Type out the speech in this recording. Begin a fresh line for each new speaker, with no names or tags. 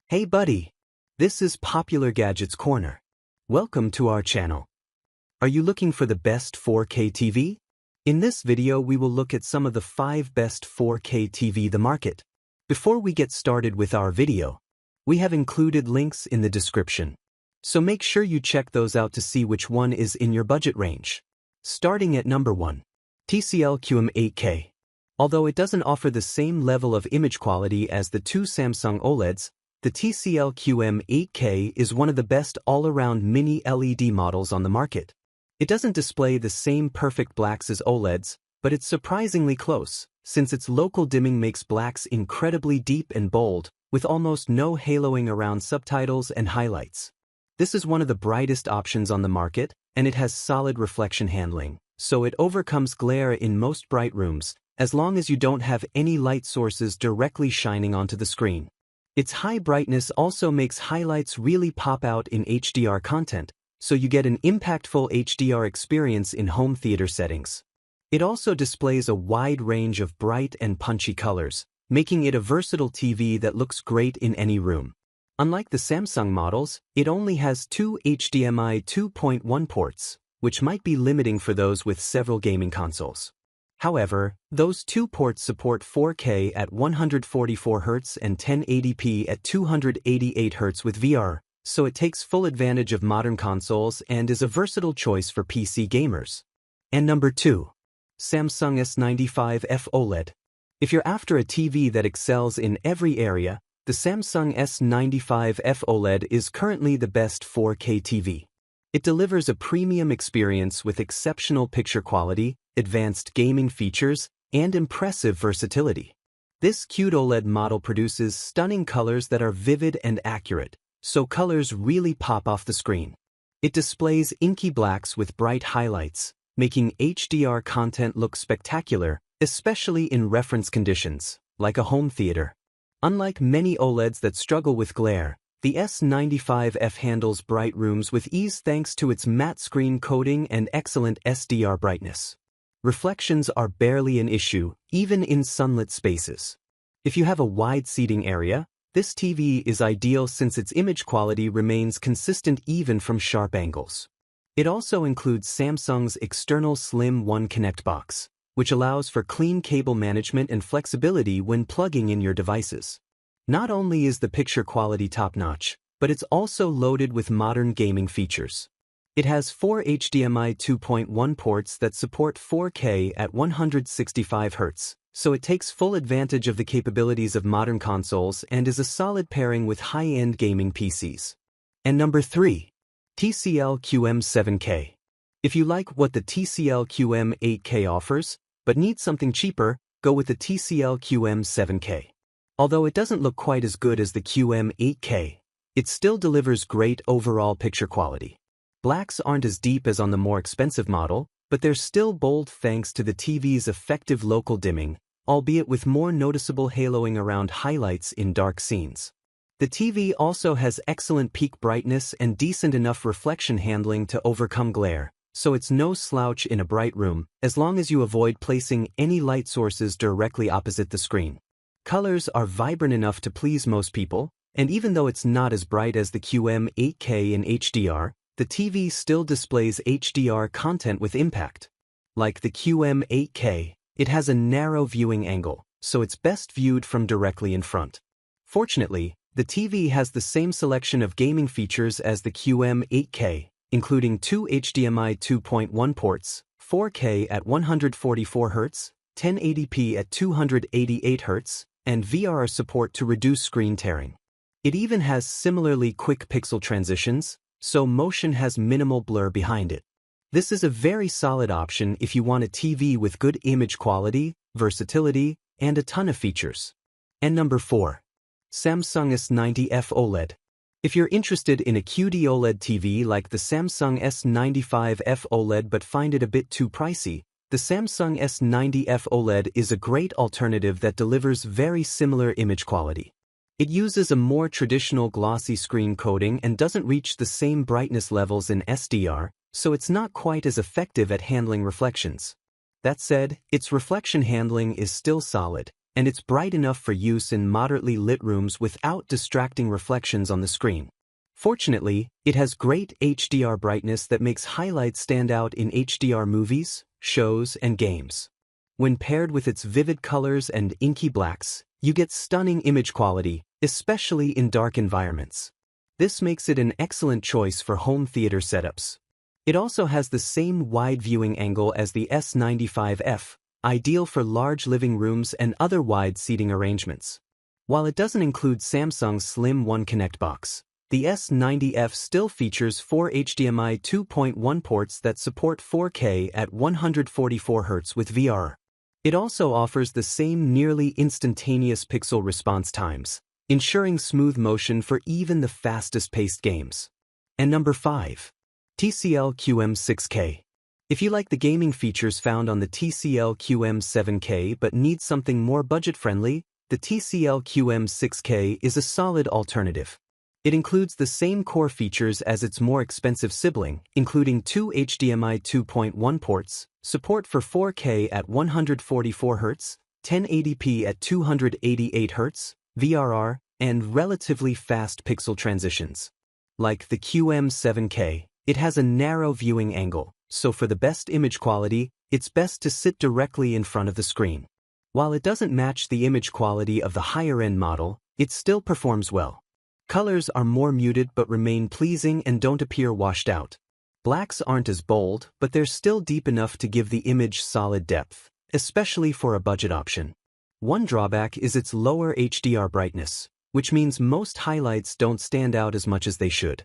Hey buddy! This is Popular Gadgets Corner. Welcome to our channel. Are you looking for the best 4K TV? In this video we will look at some of the 5 best 4K TV the market. Before we get started with our video, we have included links in the description. So make sure you check those out to see which one is in your budget range. Starting at number 1. TCL QM8K. Although it doesn't offer the same level of image quality as the two Samsung OLEDs, the TCL QM8K is one of the best all-around mini LED models on the market. It doesn't display the same perfect blacks as OLEDs, but it's surprisingly close, since its local dimming makes blacks incredibly deep and bold, with almost no haloing around subtitles and highlights. This is one of the brightest options on the market, and it has solid reflection handling, so it overcomes glare in most bright rooms, as long as you don't have any light sources directly shining onto the screen. Its high brightness also makes highlights really pop out in HDR content, so you get an impactful HDR experience in home theater settings. It also displays a wide range of bright and punchy colors, making it a versatile TV that looks great in any room. Unlike the Samsung models, it only has 2 HDMI 2.1 ports, which might be limiting for those with several gaming consoles. However, those 2 ports support 4K at 144Hz and 1080p at 288Hz with VR, so it takes full advantage of modern consoles and is a versatile choice for PC gamers. And number 2. Samsung S95F OLED. If you're after a TV that excels in every area, the Samsung S95F OLED is currently the best 4K TV. It delivers a premium experience with exceptional picture quality, advanced gaming features, and impressive versatility. This cute OLED model produces stunning colors that are vivid and accurate, so colors really pop off the screen. It displays inky blacks with bright highlights, making HDR content look spectacular, especially in reference conditions, like a home theater. Unlike many OLEDs that struggle with glare, the S95F handles bright rooms with ease thanks to its matte screen coating and excellent SDR brightness. Reflections are barely an issue, even in sunlit spaces. If you have a wide seating area, this TV is ideal since its image quality remains consistent even from sharp angles. It also includes Samsung's external Slim One Connect box, which allows for clean cable management and flexibility when plugging in your devices. Not only is the picture quality top-notch, but it's also loaded with modern gaming features. It has 4 HDMI 2.1 ports that support 4K at 165Hz, so it takes full advantage of the capabilities of modern consoles and is a solid pairing with high-end gaming PCs. And number 3. TCL QM7K. If you like what the TCL QM8K offers, but need something cheaper, go with the TCL QM7K. Although it doesn't look quite as good as the QM8K, it still delivers great overall picture quality. Blacks aren't as deep as on the more expensive model, but they're still bold thanks to the TV's effective local dimming, albeit with more noticeable haloing around highlights in dark scenes. The TV also has excellent peak brightness and decent enough reflection handling to overcome glare, so it's no slouch in a bright room, as long as you avoid placing any light sources directly opposite the screen. Colors are vibrant enough to please most people, and even though it's not as bright as the QM8K in HDR, the TV still displays HDR content with impact. Like the QM8K, it has a narrow viewing angle, so it's best viewed from directly in front. Fortunately, the TV has the same selection of gaming features as the QM8K, including 2 HDMI 2.1 ports, 4K at 144Hz, 1080p at 288Hz, and VR support to reduce screen tearing. It even has similarly quick pixel transitions, so motion has minimal blur behind it. This is a very solid option if you want a TV with good image quality, versatility, and a ton of features. And number 4. Samsung S90F OLED. If you're interested in a QD OLED TV like the Samsung S95F OLED but find it a bit too pricey, the Samsung S90F OLED is a great alternative that delivers very similar image quality. It uses a more traditional glossy screen coating and doesn't reach the same brightness levels in SDR, so it's not quite as effective at handling reflections. That said, its reflection handling is still solid, and it's bright enough for use in moderately lit rooms without distracting reflections on the screen. Fortunately, it has great HDR brightness that makes highlights stand out in HDR movies, shows, and games. When paired with its vivid colors and inky blacks, you get stunning image quality, especially in dark environments. This makes it an excellent choice for home theater setups. It also has the same wide viewing angle as the S95F, ideal for large living rooms and other wide seating arrangements. While it doesn't include Samsung's Slim One Connect box, the S90F still features 4 HDMI 2.1 ports that support 4K at 144 Hz with VR. It also offers the same nearly instantaneous pixel response times, ensuring smooth motion for even the fastest-paced games. And number 5. TCL QM6K. If you like the gaming features found on the TCL QM7K but need something more budget-friendly, the TCL QM6K is a solid alternative. It includes the same core features as its more expensive sibling, including 2 HDMI 2.1 ports, support for 4K at 144 Hz, 1080p at 288 Hz, VRR, and relatively fast pixel transitions. Like the QM7K, it has a narrow viewing angle, so for the best image quality, it's best to sit directly in front of the screen. While it doesn't match the image quality of the higher-end model, it still performs well. Colors are more muted but remain pleasing and don't appear washed out. Blacks aren't as bold, but they're still deep enough to give the image solid depth, especially for a budget option. One drawback is its lower HDR brightness, which means most highlights don't stand out as much as they should.